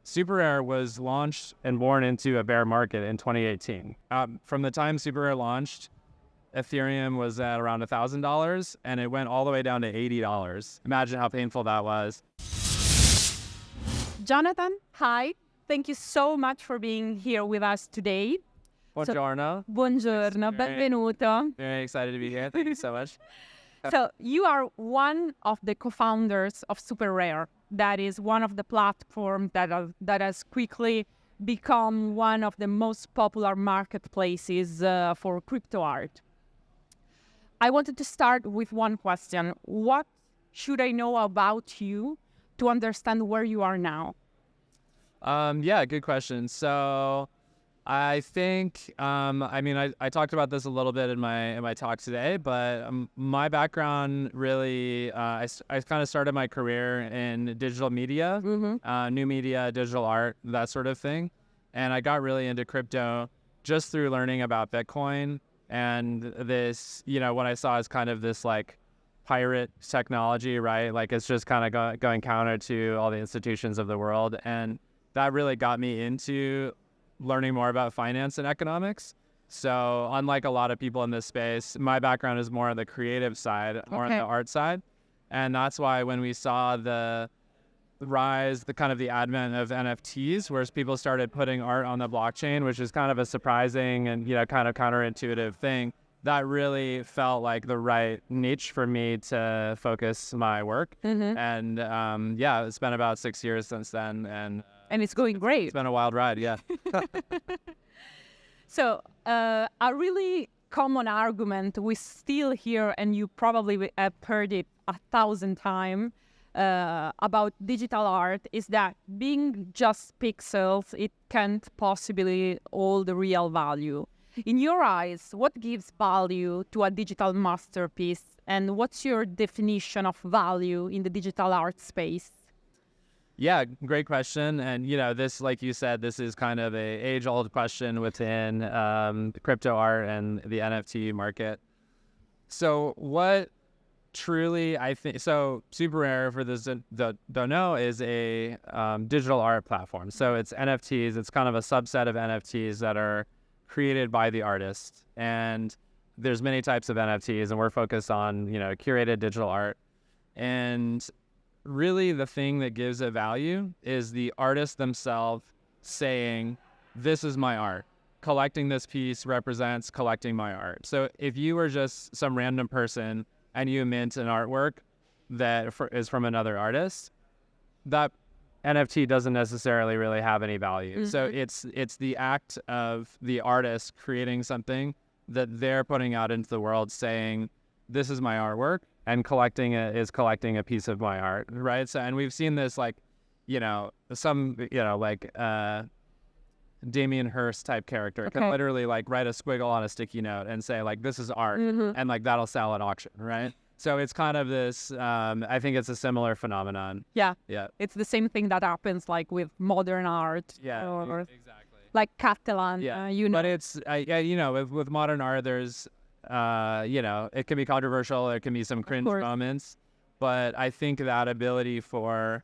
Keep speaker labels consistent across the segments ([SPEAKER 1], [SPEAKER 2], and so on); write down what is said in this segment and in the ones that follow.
[SPEAKER 1] SuperRare was launched and born into a bear market in 2018. From the time SuperRare launched, Ethereum was at around $1,000, and it went all the way down to $80. Imagine how painful that was.
[SPEAKER 2] Jonathan, hi. Thank you so much for being here with us today.
[SPEAKER 1] Buongiorno.
[SPEAKER 2] Buongiorno, benvenuto.
[SPEAKER 1] Very excited to be here. Thank you so much.
[SPEAKER 2] So you are one of the co-founders of SuperRare. That is one of the platforms that has quickly become one of the most popular marketplaces for crypto art. I wanted to start with one question. What should I know about you to understand where you are now?
[SPEAKER 1] Yeah, good question. So I think, I talked about this a little bit in my talk today, but my background really, I kind of started my career in digital media, new media, digital art, that sort of thing. And I got really into crypto just through learning about Bitcoin and this, what I saw as kind of this like pirate technology, right? Like it's just kind of going counter to all the institutions of the world. And that really got me into learning more about finance and economics. So unlike a lot of people in this space, my background is more on the creative side, more on the art side. And that's why when we saw the rise, the advent of NFTs, where people started putting art on the blockchain, which is kind of a surprising and, kind of counterintuitive thing, that really felt like the right niche for me to focus my work. And it's been about 6 years since then. And
[SPEAKER 2] it's going great.
[SPEAKER 1] It's been a wild ride, yeah.
[SPEAKER 2] So a really common argument we still hear, and you probably have heard it 1,000 times, about digital art is that being just pixels, it can't possibly hold the real value. In your eyes, what gives value to a digital masterpiece, and what's your definition of value in the digital art space?
[SPEAKER 1] Yeah, great question. And, this, like you said, this is kind of a age-old question within crypto art and the NFT market. So what truly, I think, so SuperRare, for those that don't know, is a digital art platform. So it's NFTs. It's kind of a subset of NFTs that are created by the artist. And there's many types of NFTs, and we're focused on, curated digital art. And really the thing that gives it value is the artist themselves saying, this is my art. Collecting this piece represents collecting my art. So if you were just some random person and you mint an artwork that is from another artist, that NFT doesn't necessarily really have any value. So it's the act of the artist creating something that they're putting out into the world saying, this is my artwork, and collecting it is collecting a piece of my art, right? So, and we've seen this Damien Hirst type character can literally write a squiggle on a sticky note and say this is art, and that'll sell at auction, right? So it's kind of this, I think it's a similar phenomenon.
[SPEAKER 2] Yeah.
[SPEAKER 1] Yeah.
[SPEAKER 2] It's the same thing that happens with modern art.
[SPEAKER 1] Yeah,
[SPEAKER 2] or
[SPEAKER 1] exactly.
[SPEAKER 2] Like Catalan,
[SPEAKER 1] Yeah.
[SPEAKER 2] you know.
[SPEAKER 1] But it's, with modern art, there's, it can be controversial. There can be some cringe moments, but I think that ability for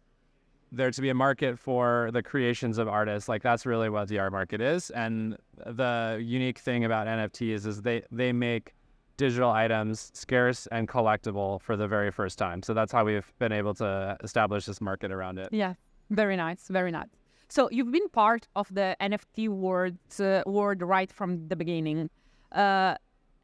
[SPEAKER 1] there to be a market for the creations of artists, that's really what the art market is. And the unique thing about NFTs is they make digital items scarce and collectible for the very first time. So that's how we've been able to establish this market around it.
[SPEAKER 2] Yeah, very nice, very nice. So you've been part of the NFT world right from the beginning. Have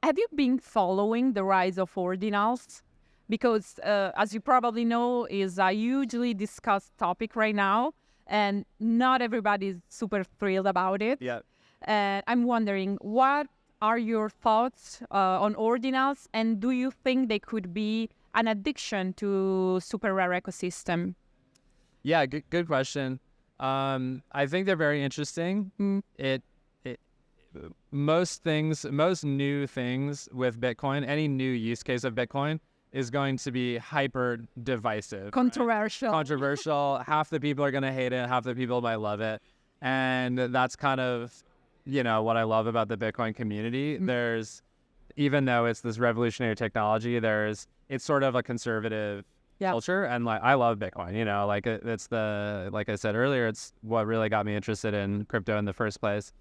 [SPEAKER 2] you been following the rise of Ordinals? Because, as you probably know, is a hugely discussed topic right now, and not everybody is super thrilled about it.
[SPEAKER 1] Yeah.
[SPEAKER 2] I'm wondering, what are your thoughts on Ordinals, and do you think they could be an addiction to SuperRare ecosystem?
[SPEAKER 1] Yeah, good question. I think they're very interesting. Most new things with Bitcoin, any new use case of Bitcoin is going to be hyper divisive.
[SPEAKER 2] Controversial.
[SPEAKER 1] Right? Controversial. Half the people are going to hate it. Half the people might love it. And that's kind of, what I love about the Bitcoin community. There's, even though it's this revolutionary technology, it's sort of a conservative culture. And like, I love Bitcoin, like it's like I said earlier, it's what really got me interested in crypto in the first place.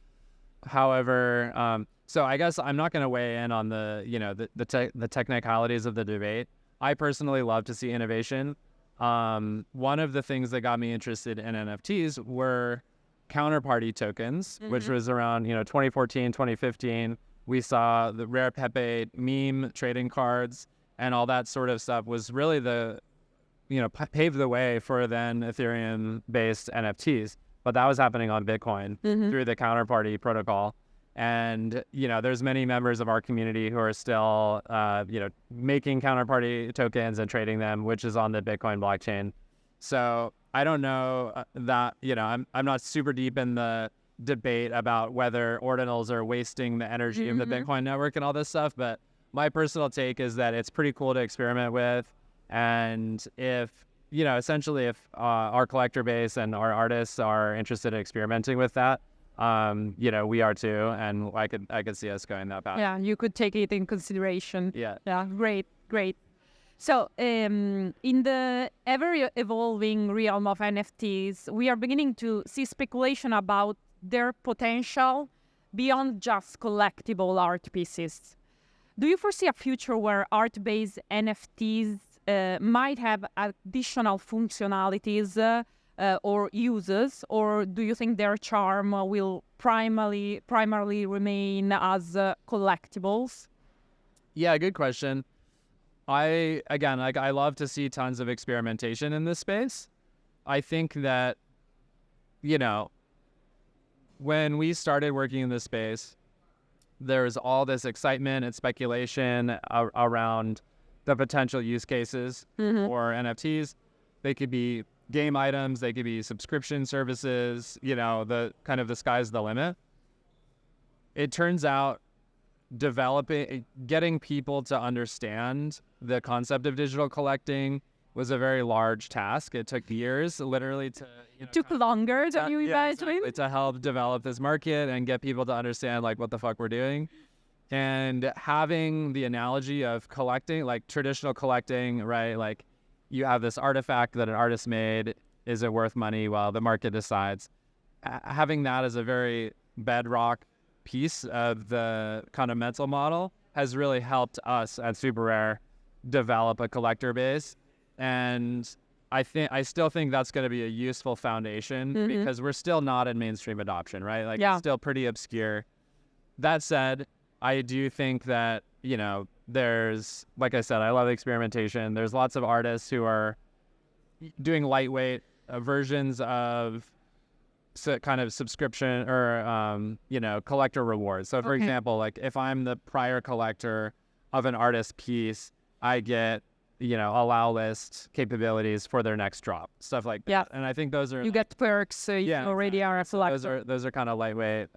[SPEAKER 1] However, so I guess I'm not going to weigh in on the technicalities of the debate. I personally love to see innovation. One of the things that got me interested in NFTs were counterparty tokens, which was around 2014, 2015. We saw the Rare Pepe meme trading cards and all that sort of stuff was really paved the way for then Ethereum-based NFTs. But that was happening on Bitcoin through the counterparty protocol. And, there's many members of our community who are still, making counterparty tokens and trading them, which is on the Bitcoin blockchain. So I don't know that, I'm not super deep in the debate about whether ordinals are wasting the energy of the Bitcoin network and all this stuff. But my personal take is that it's pretty cool to experiment with. And if, essentially if our collector base and our artists are interested in experimenting with that, we are too, and I could see us going that path.
[SPEAKER 2] Yeah, you could take it in consideration.
[SPEAKER 1] Yeah.
[SPEAKER 2] Yeah, great. So, in the ever-evolving realm of NFTs, we are beginning to see speculation about their potential beyond just collectible art pieces. Do you foresee a future where art-based NFTs might have additional functionalities or uses, or do you think their charm will primarily remain as collectibles?
[SPEAKER 1] Yeah, good question. I love to see tons of experimentation in this space. I think that, when we started working in this space, there's all this excitement and speculation around the potential use cases for NFTs. They could be game items, they could be subscription services, the sky's the limit. It turns out getting people to understand the concept of digital collecting was a very large task. It took years, literally, to
[SPEAKER 2] took longer than you imagined.
[SPEAKER 1] Exactly, to help develop this market and get people to understand like what the fuck we're doing. And having the analogy of collecting, like traditional collecting, right? Like you have this artifact that an artist made. Is it worth money? Well, the market decides. Having that as a very bedrock piece of the kind of mental model has really helped us at SuperRare develop a collector base. And I still think that's going to be a useful foundation because we're still not in mainstream adoption, right? Like it's still pretty obscure. That said, I do think that, there's, like I said, I love experimentation. There's lots of artists who are doing lightweight versions of kind of subscription or, collector rewards. So for example, like if I'm the prior collector of an artist piece, I get, allow list capabilities for their next drop, stuff like that. Yeah. And I think those are...
[SPEAKER 2] You get perks, so you already are a collector.
[SPEAKER 1] Those are kind of lightweight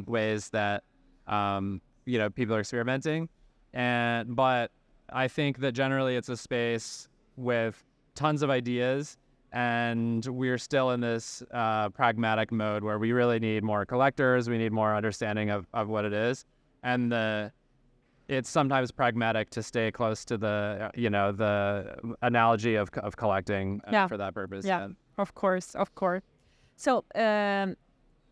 [SPEAKER 1] ways that, people are experimenting. But I think that generally it's a space with tons of ideas, and we're still in this pragmatic mode where we really need more collectors. We need more understanding of what it is. And it's sometimes pragmatic to stay close to the analogy of collecting for that purpose.
[SPEAKER 2] Yeah, of course. So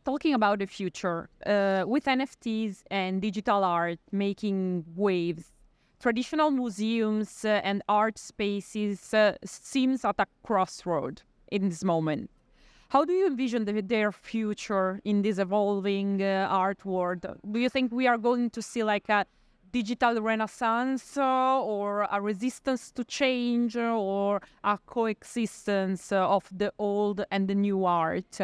[SPEAKER 2] talking about the future, with NFTs and digital art making waves, traditional museums and art spaces seems at a crossroad in this moment. How do you envision their future in this evolving art world? Do you think we are going to see like a digital renaissance or a resistance to change or a coexistence of the old and the new art?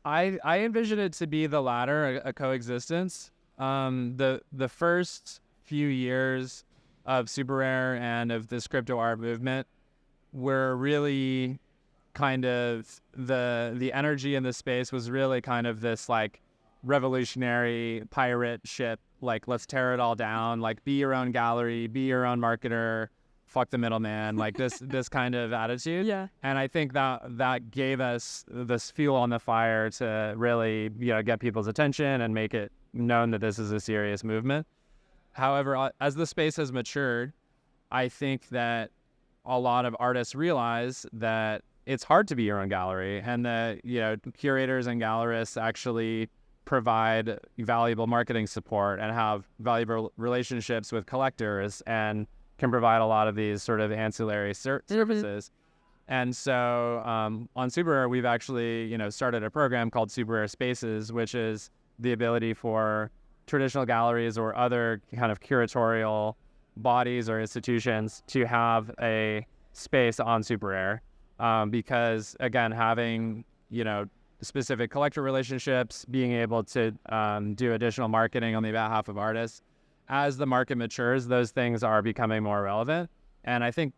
[SPEAKER 1] I envision it to be the latter, a coexistence. The first few years of SuperRare and of this crypto art movement were really kind of the energy in the space was really kind of this like revolutionary pirate ship, like let's tear it all down, like be your own gallery, be your own marketer, fuck the middleman, like this kind of attitude. Yeah. And I think that gave us this fuel on the fire to really get people's attention and make it known that this is a serious movement. However, as the space has matured, I think that a lot of artists realize that it's hard to be your own gallery, and that, curators and gallerists actually provide valuable marketing support and have valuable relationships with collectors and can provide a lot of these sort of ancillary services. And so on SuperRare, we've actually, started a program called SuperRare Spaces, which is the ability for traditional galleries or other kind of curatorial bodies or institutions to have a space on SuperRare, because, again, having, specific collector relationships, being able to do additional marketing on the behalf of artists, as the market matures, those things are becoming more relevant. And I think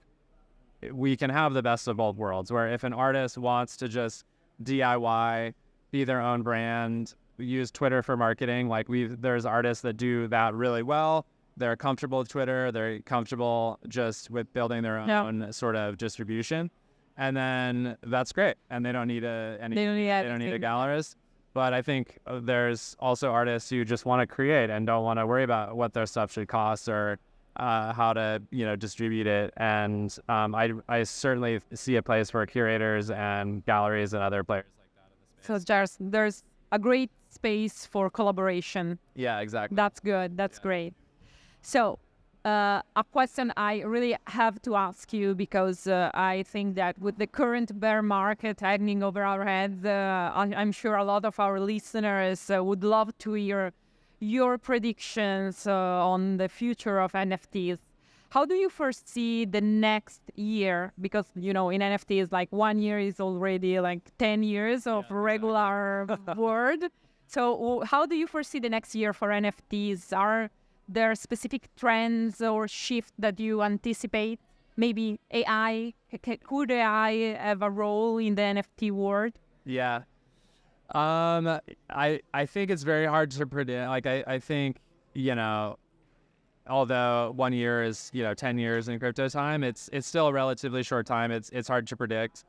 [SPEAKER 1] we can have the best of both worlds, where if an artist wants to just DIY, be their own brand, use Twitter for marketing, there's artists that do that really well. They're comfortable with Twitter. They're comfortable just with building their own sort of distribution. And then that's great. And they don't need a gallerist. But I think there's also artists who just want to create and don't want to worry about what their stuff should cost or how to, distribute it. And I certainly see a place for curators and galleries and other players like that in the space.
[SPEAKER 2] So there's a great space for collaboration.
[SPEAKER 1] Yeah, exactly.
[SPEAKER 2] That's good. That's great. So a question I really have to ask you, because I think that with the current bear market hanging over our heads, I'm sure a lot of our listeners would love to hear your predictions on the future of NFTs. How do you foresee the next year? Because, in NFTs, 1 year is already 10 years of regular world. So how do you foresee the next year for NFTs? Are there specific trends or shift that you anticipate? Maybe AI? Could AI have a role in the NFT world?
[SPEAKER 1] Yeah. I think it's very hard to predict. I think, although 1 year is, 10 years in crypto time, it's still a relatively short time. It's hard to predict.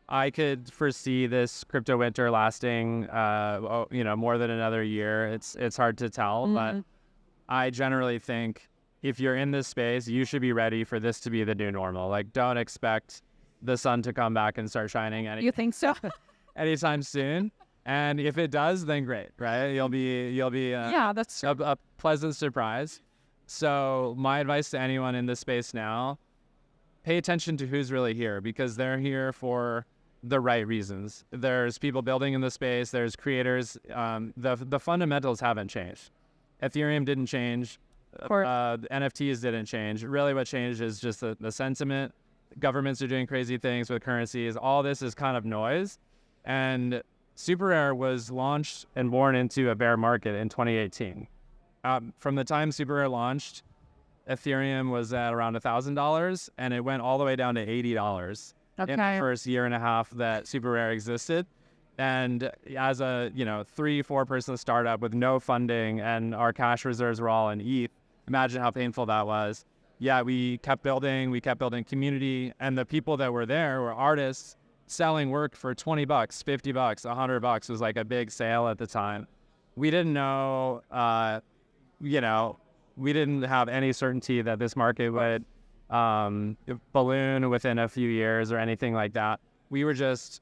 [SPEAKER 1] I could foresee this crypto winter lasting, more than another year. It's hard to tell, but I generally think if you're in this space, you should be ready for this to be the new normal. Don't expect the sun to come back and start shining.
[SPEAKER 2] You think so?
[SPEAKER 1] Anytime soon. And if it does, then great, right? You'll be
[SPEAKER 2] that's
[SPEAKER 1] a pleasant surprise. So my advice to anyone in this space now, pay attention to who's really here, because they're here for the right reasons. There's people building in the space. There's creators. The fundamentals haven't changed. Ethereum didn't change. The NFTs didn't change. Really what changed is just the sentiment. Governments are doing crazy things with currencies. All this is kind of noise. And SuperRare was launched and born into a bear market in 2018. From the time SuperRare launched, Ethereum was at around $1,000, and it went all the way down to $80 in the first year and a half that SuperRare existed. And as a 3-4 person startup with no funding, and our cash reserves were all in ETH, imagine how painful that was. Yeah, we kept building community, and the people that were there were artists selling work for $20, $50, $100 was a big sale at the time. We didn't know, we didn't have any certainty that this market would balloon within a few years or anything like that. We were just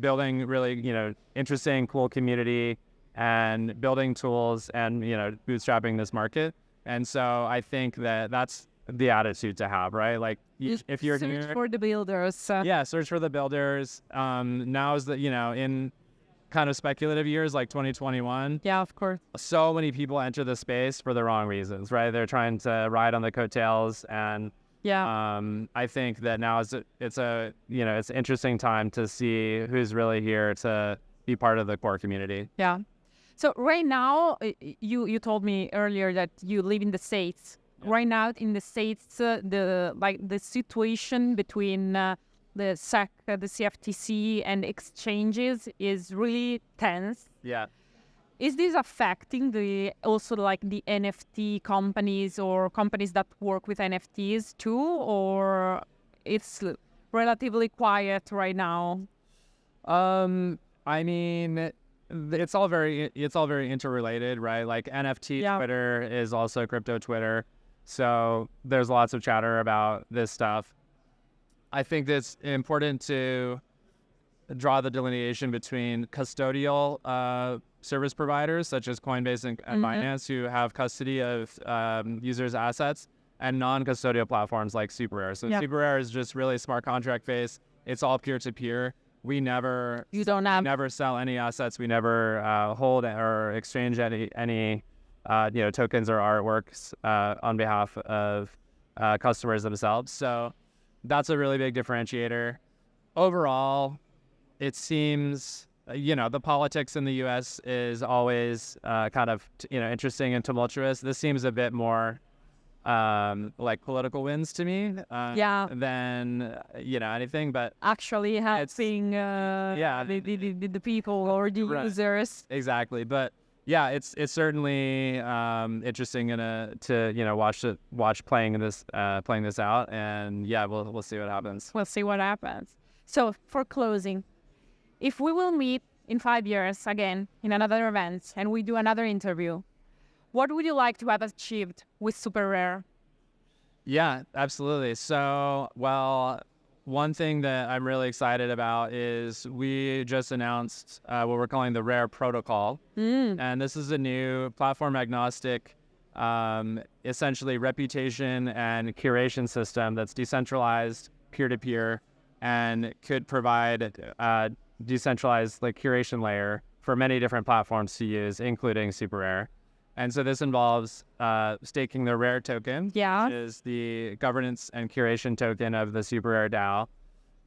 [SPEAKER 1] building really, interesting, cool community and building tools and, bootstrapping this market. And so I think that that's the attitude to have, right? If you're
[SPEAKER 2] search
[SPEAKER 1] here,
[SPEAKER 2] for the builders.
[SPEAKER 1] search for the builders. Now is in kind of speculative years like 2021.
[SPEAKER 2] Yeah, of course.
[SPEAKER 1] So many people enter the space for the wrong reasons, right? They're trying to ride on the coattails, and I think that now it's an interesting time to see who's really here to be part of the core community.
[SPEAKER 2] Yeah. So right now, you told me earlier that you live in the States. Yeah. Right now in the States, the situation between the SEC, the CFTC, and exchanges is really tense.
[SPEAKER 1] Yeah.
[SPEAKER 2] Is this affecting the NFT companies or companies that work with NFTs too, or it's relatively quiet right now?
[SPEAKER 1] I mean, it's all very interrelated, right? NFT Twitter is also crypto Twitter, so there's lots of chatter about this stuff. I think it's important to draw the delineation between custodial service providers such as Coinbase and Binance, who have custody of users' assets, and non-custodial platforms like SuperRare. So SuperRare is just really smart contract based. It's all peer-to-peer. We never never sell any assets. We never hold or exchange any tokens or artworks on behalf of customers themselves. So that's a really big differentiator. Overall, it seems, the politics in the U.S. is always kind of, interesting and tumultuous. This seems a bit more like political wins to me than, anything. But
[SPEAKER 2] actually helping the people or the users.
[SPEAKER 1] Exactly. But yeah, it's certainly interesting to watch playing this out, and we'll see what happens.
[SPEAKER 2] We'll see what happens. So for closing, if we will meet in 5 years again in another event and we do another interview, what would you like to have achieved with SuperRare?
[SPEAKER 1] Yeah, absolutely. So, one thing that I'm really excited about is we just announced what we're calling the Rare Protocol. And this is a new platform agnostic, essentially reputation and curation system that's decentralized, peer-to-peer, and could provide a decentralized curation layer for many different platforms to use, including SuperRare. And so this involves staking the Rare token, which is the governance and curation token of the SuperRare DAO,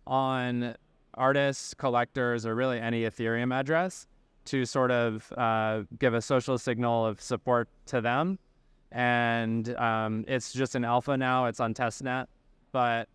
[SPEAKER 1] on artists, collectors, or really any Ethereum address to sort of give a social signal of support to them. And it's just an alpha now. It's on testnet. But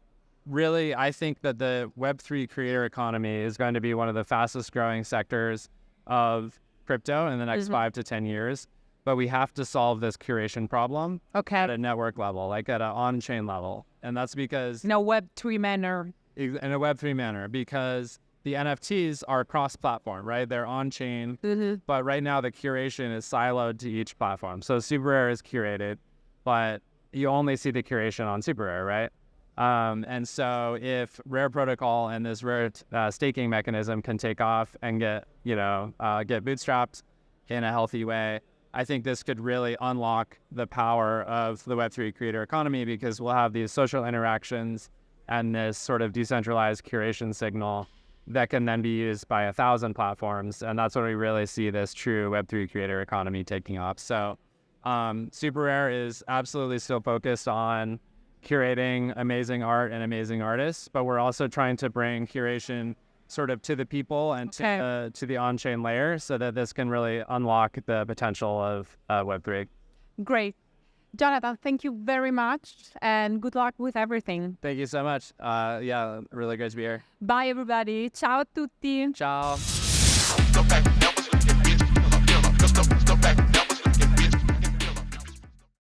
[SPEAKER 1] really, I think that the Web3 creator economy is going to be one of the fastest growing sectors of crypto in the next 5 to 10 years. But we have to solve this curation problem at a network level, like at an on-chain level. And that's because...
[SPEAKER 2] In a Web3 manner.
[SPEAKER 1] In a Web3 manner, because the NFTs are cross-platform, right? They're on-chain, but right now the curation is siloed to each platform. So SuperRare is curated, but you only see the curation on SuperRare, right? And so if Rare Protocol and this Rare staking mechanism can take off and get bootstrapped in a healthy way, I think this could really unlock the power of the Web3 creator economy, because we'll have these social interactions and this sort of decentralized curation signal that can then be used by 1,000 platforms. And that's when we really see this true Web3 creator economy taking off. So SuperRare is absolutely still focused on curating amazing art and amazing artists, but we're also trying to bring curation sort of to the people and to the on-chain layer, so that this can really unlock the potential of Web3.
[SPEAKER 2] Great. Jonathan, thank you very much, and good luck with everything.
[SPEAKER 1] Thank you so much. Really great to be here.
[SPEAKER 2] Bye, everybody. Ciao a tutti.
[SPEAKER 1] Ciao.